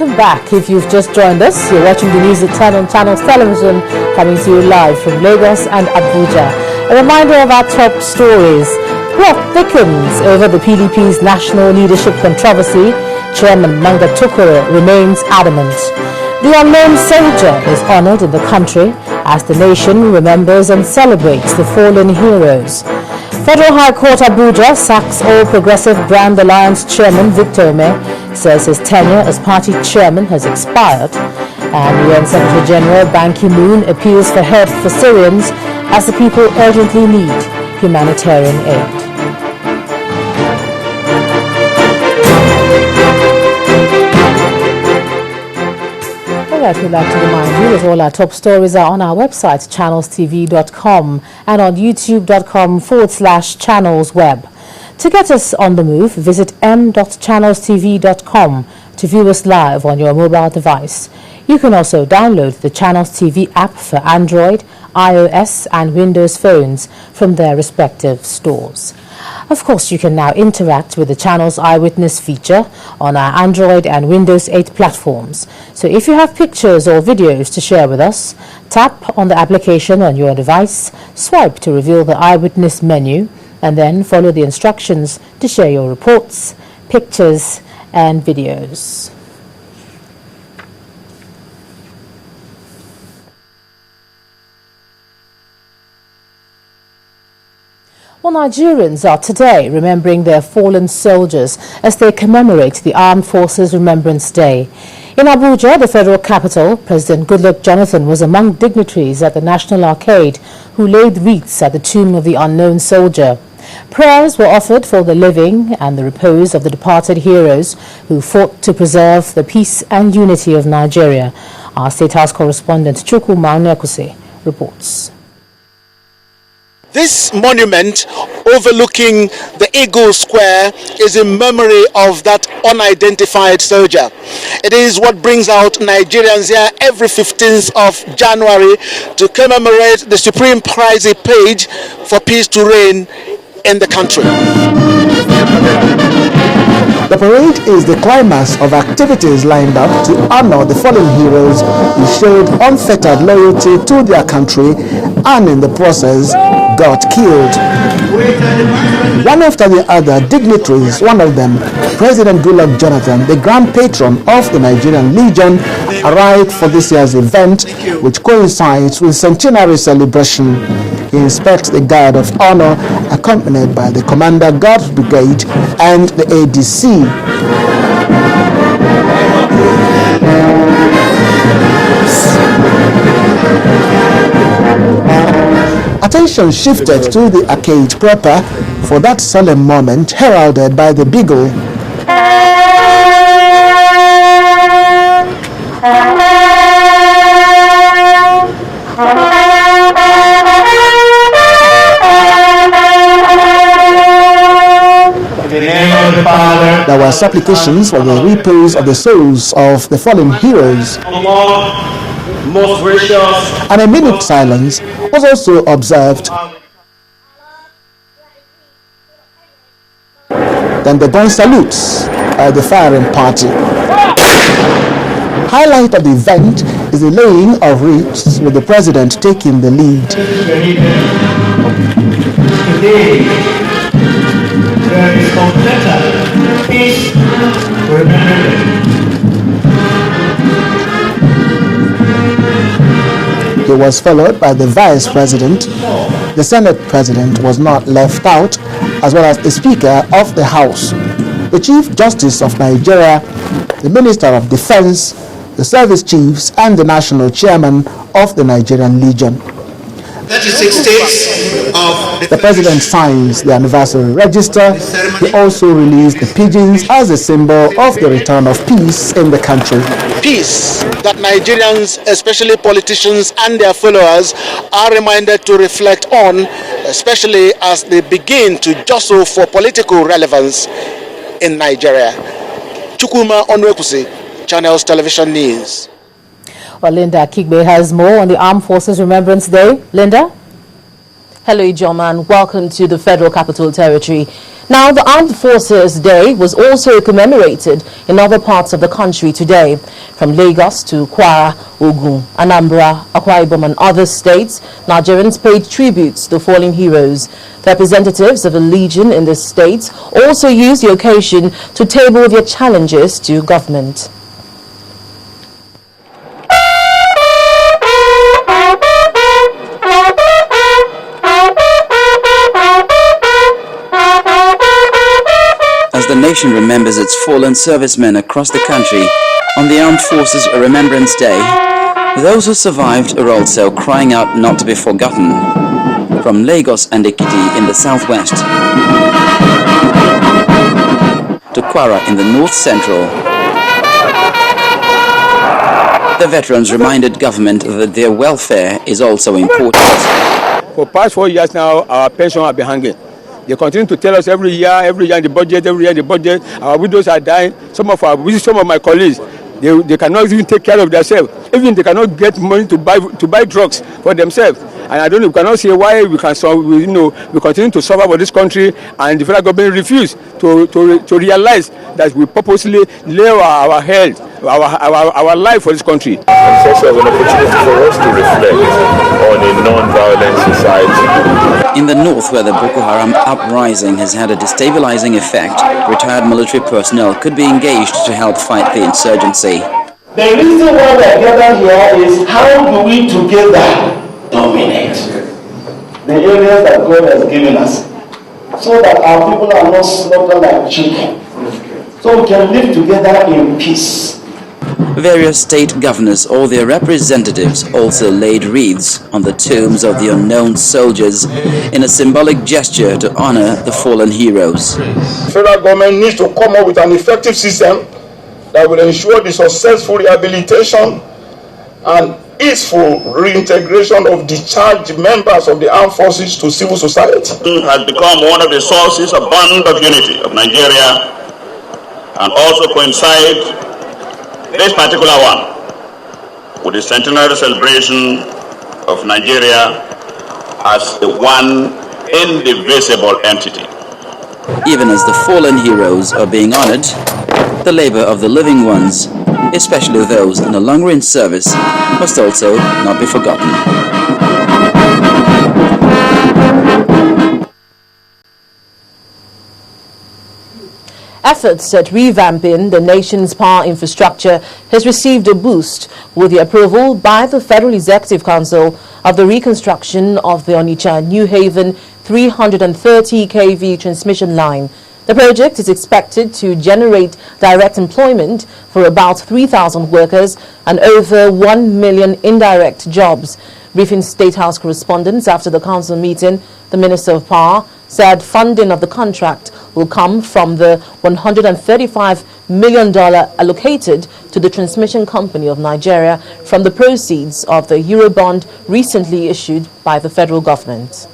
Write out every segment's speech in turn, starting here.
Welcome back. If you've just joined us, you're watching the news at 10 on Channels Television, coming to you live from Lagos and Abuja. A reminder of our top stories. Plot thickens over the PDP's national leadership controversy. Chairman Manga Tukure remains adamant. The unknown soldier is honored in the country as the nation remembers and celebrates the fallen heroes. Federal High Court Abuja sacks All Progressive Grand Alliance Chairman Victor Ome, says his tenure as party chairman has expired. And UN Secretary General Ban Ki-moon appeals for help for Syrians as the people urgently need humanitarian aid. Alright, we'd like to remind you that all our top stories are on our website, channelstv.com, and on youtube.com/channelsweb. To get us on the move, visit m.channelstv.com to view us live on your mobile device. You can also download the Channels TV app for Android, iOS and Windows phones from their respective stores. Of course, you can now interact with the Channels Eyewitness feature on our Android and Windows 8 platforms. So if you have pictures or videos to share with us, tap on the application on your device, swipe to reveal the Eyewitness menu, and then follow the instructions to share your reports, pictures, and videos. Well, Nigerians are today remembering their fallen soldiers as they commemorate the Armed Forces Remembrance Day. In Abuja, the federal capital, President Goodluck Jonathan was among dignitaries at the National Arcade who laid wreaths at the tomb of the unknown soldier. Prayers were offered for the living and the repose of the departed heroes who fought to preserve the peace and unity of Nigeria. Our State House correspondent Chukwuma reports. This monument overlooking the Eagle Square is in memory of that unidentified soldier. It is what brings out Nigerians here every 15th of January to commemorate the supreme prize he paid for peace to reign in the country. The parade is the climax of activities lined up to honor the fallen heroes who showed unfettered loyalty to their country and in the process got killed. One after the other dignitaries, one of them, President Goodluck Jonathan, the grand patron of the Nigerian Legion, arrived for this year's event, which coincides with centenary celebration. He inspects the Guard of Honor, accompanied by the Commander Guard Brigade and the ADC. Attention shifted to the arcade proper for that solemn moment heralded by the bugle. There were supplications for the repose of the souls of the fallen heroes. Most gracious. And a minute silence was also observed. Then the gun salutes by the firing party. Highlight of the event is the laying of wreaths with the president taking the lead. Today, there is complete peace to remember. He was followed by the vice president. The Senate president was not left out, as well as the Speaker of the House, the Chief Justice of Nigeria, the Minister of Defense, the service chiefs, and the national chairman of the Nigerian Legion. 36 states of the president signs the anniversary register. He also released the pigeons as a symbol of the return of peace in the country. Peace that Nigerians, especially politicians and their followers, are reminded to reflect on, especially as they begin to jostle for political relevance in Nigeria. Chukwuma Onwekusi, Channels Television News. Well, Linda Kigbe has more on the Armed Forces Remembrance Day. Linda? Hello, Ijoma, and welcome to the Federal Capital Territory. Now, the Armed Forces Day was also commemorated in other parts of the country today. From Lagos to Kwara, Ogun, Anambra, Akwa Ibom, and other states, Nigerians paid tributes to fallen heroes. Representatives of the Legion in the states also used the occasion to table their challenges to government. As the nation remembers its fallen servicemen across the country on the Armed Forces Remembrance Day, those who survived are also crying out not to be forgotten. From Lagos and Ekiti in the southwest to Kwara in the north central, the veterans reminded government that their welfare is also important. For past 4 years now, our pension have been hanging. They continue to tell us every year in the budget, our widows are dying. Some of my colleagues, they cannot even take care of themselves. Even they cannot get money to buy drugs for themselves. And I don't know, we cannot see why we continue to suffer for this country, and the federal government refuse to realize that we purposely lay our health, our life for this country. It's also an opportunity for us to reflect on a non-violent society. In the north, where the Boko Haram uprising has had a destabilizing effect, retired military personnel could be engaged to help fight the insurgency. The reason why we are gathered here is how do we together dominate the areas that God has given us, so that our people are not slaughtered like chicken, so we can live together in peace. Various state governors or their representatives also laid wreaths on the tombs of the unknown soldiers in a symbolic gesture to honor the fallen heroes. The federal government needs to come up with an effective system that will ensure the successful rehabilitation and peaceful reintegration of discharged members of the armed forces to civil society. It has become one of the sources of bond of unity of Nigeria, and also coincide this particular one with the centenary celebration of Nigeria as the one indivisible entity. Even as the fallen heroes are being honored, the labor of the living ones, especially those in a long-range service, must also not be forgotten. Efforts at revamping the nation's power infrastructure has received a boost with the approval by the Federal Executive Council of the reconstruction of the Onitsha-New Haven 330 kV transmission line. The project is expected to generate direct employment for about 3,000 workers and over 1 million indirect jobs. Briefing State House correspondents after the council meeting, the Minister of Power said funding of the contract will come from the $135 million allocated to the Transmission Company of Nigeria from the proceeds of the Eurobond recently issued by the federal government.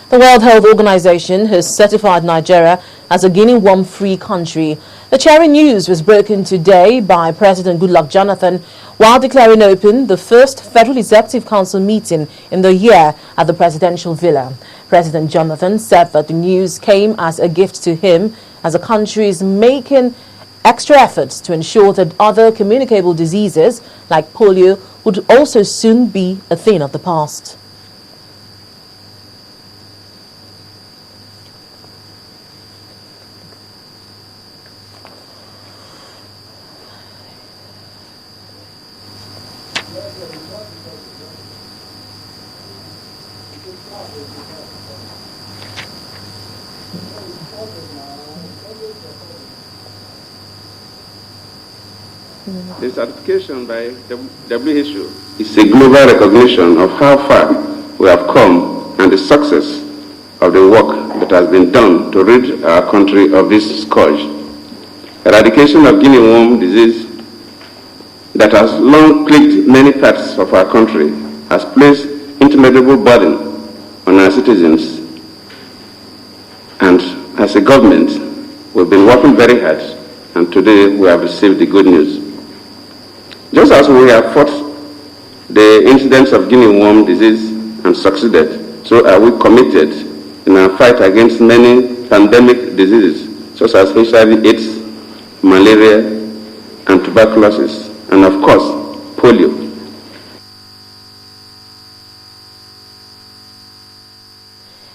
The World Health Organization has certified Nigeria as a Guinea worm-free country. The cheering news was broken today by President Goodluck Jonathan while declaring open the first Federal Executive Council meeting in the year at the Presidential Villa. President Jonathan said that the news came as a gift to him as the country is making extra efforts to ensure that other communicable diseases like polio would also soon be a thing of the past. The certification by WHO is a global recognition of how far we have come and the success of the work that has been done to rid our country of this scourge. Eradication of guinea worm disease that has long plagued many parts of our country has placed intolerable burden on our citizens, and as a government we've been working very hard, and today we have received the good news. Just as we have fought the incidence of guinea worm disease and succeeded, so are we committed in our fight against many pandemic diseases such as HIV/AIDS, malaria, and tuberculosis, and of course, polio.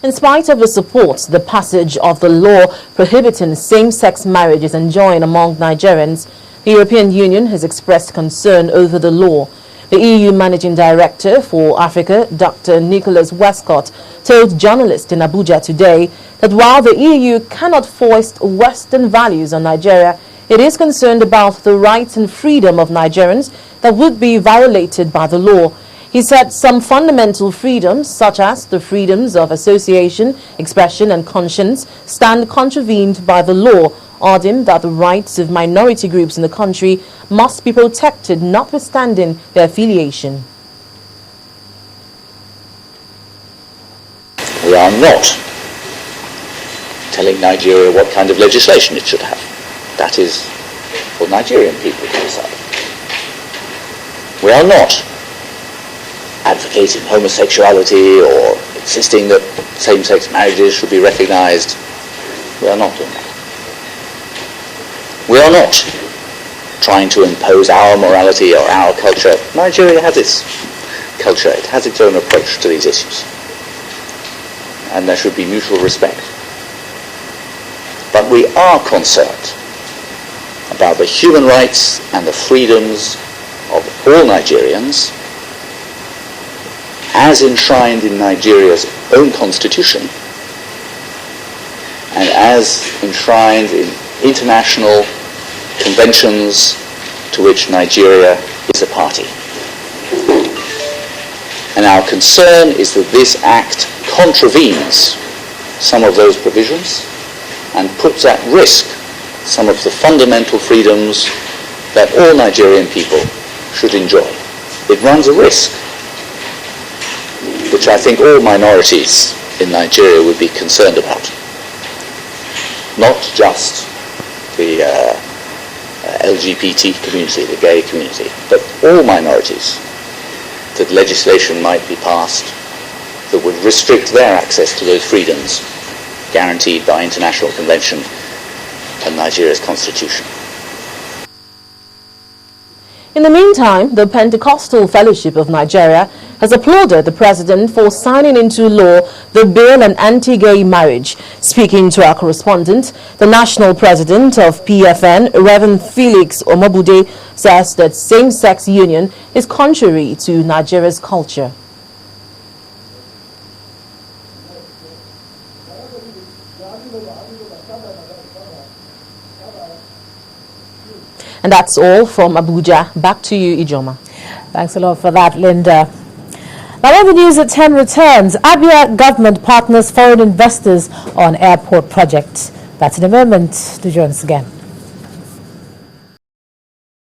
In spite of the support, the passage of the law prohibiting same-sex marriage is enjoying among Nigerians. The European Union has expressed concern over the law. The EU Managing Director for Africa, Dr. Nicholas Westcott, told journalists in Abuja today that while the EU cannot foist Western values on Nigeria, it is concerned about the rights and freedom of Nigerians that would be violated by the law. He said some fundamental freedoms, such as the freedoms of association, expression and conscience, stand contravened by the law, adding that the rights of minority groups in the country must be protected notwithstanding their affiliation. We are not telling Nigeria what kind of legislation it should have. That is for Nigerian people to decide. We are not advocating homosexuality or insisting that same-sex marriages should be recognized. We are not doing that. We are not trying to impose our morality or our culture. Nigeria has its culture. It has its own approach to these issues. And there should be mutual respect. But we are concerned about the human rights and the freedoms of all Nigerians as enshrined in Nigeria's own constitution and as enshrined in international conventions to which Nigeria is a party. And our concern is that this act contravenes some of those provisions and puts at risk some of the fundamental freedoms that all Nigerian people should enjoy. It runs a risk which I think all minorities in Nigeria would be concerned about. Not just the LGBT community, the gay community, but all minorities, that legislation might be passed that would restrict their access to those freedoms guaranteed by international convention and Nigeria's constitution. In the meantime, the Pentecostal Fellowship of Nigeria has applauded the president for signing into law the bill on anti-gay marriage. Speaking to our correspondent, the national president of PFN, Reverend Felix Omobude, says that same-sex union is contrary to Nigeria's culture. And that's all from Abuja. Back to you, Ijoma. Thanks a lot for that, Linda. Now, when the news at 10 returns, Abia government partners foreign investors on airport projects. That's in a moment. Do join us again.